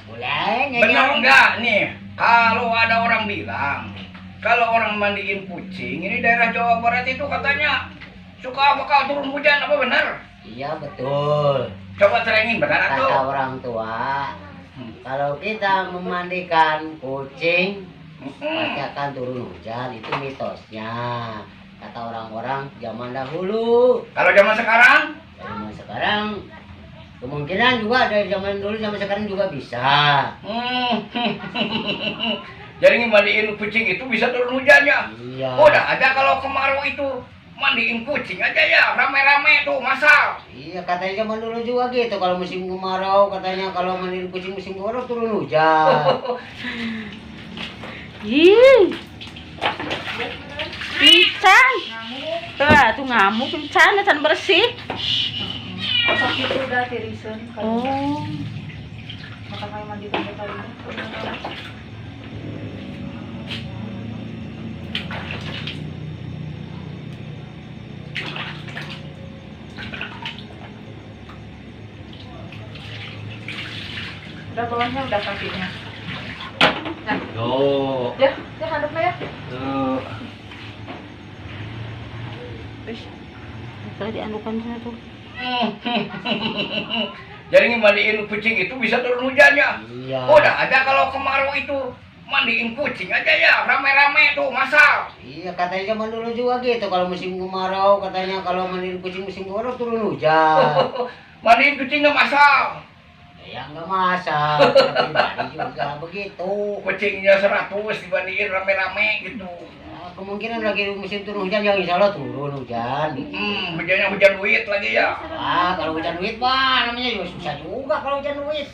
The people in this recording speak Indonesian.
Boleh nyanyi. Benar enggak nih? Kalau ada orang bilang kalau orang mandiin kucing ini daerah Jawa Barat itu katanya suka bakal turun hujan, apa benar? Iya betul. Coba terangin benar Kata atau? orang tua, kalau kita memandikan kucing pasti akan turun hujan, itu mitosnya. Kata orang-orang zaman dahulu. Kalau zaman sekarang? Zaman sekarang kemungkinan juga dari zaman dulu zaman sekarang juga bisa. Jadi mandiin kucing itu bisa turun hujannya. Iya. Udah aja kalau kemarau itu mandiin kucing aja ya rame-rame tuh masa. Iya katanya zaman dulu juga gitu, kalau musim kemarau katanya kalau mandiin kucing musim kemarau turun hujan. Ih. Pincang. Tuh ngamuk pincang dan bersih. Sakit udah tirisan kan. Oh. Maka kayak mandi pakai tali. Udah bawahnya udah kakinya. Nah, Tuh. ya handuknya ya. Tuh. Tadi dianukan sana tuh. Jadi mandiin kucing itu bisa turun hujannya. Iya. Udah aja kalau kemarau itu mandiin kucing aja ya rame-rame tuh masa. Iya katanya zaman dulu juga gitu, kalau musim kemarau katanya kalau mandiin kucing musim kemarau turun hujan. Mandiin kucing nggak masal. Ya nggak masak, pribadi juga begitu. Kucingnya 100 dibandingin rame-rame gitu. Ya, kemungkinan lagi musim turun hujan, yang insya Allah turun hujan. Hujannya hujan duit lagi ya. Wah kalau hujan duit mah namanya juga susah juga kalau hujan duit.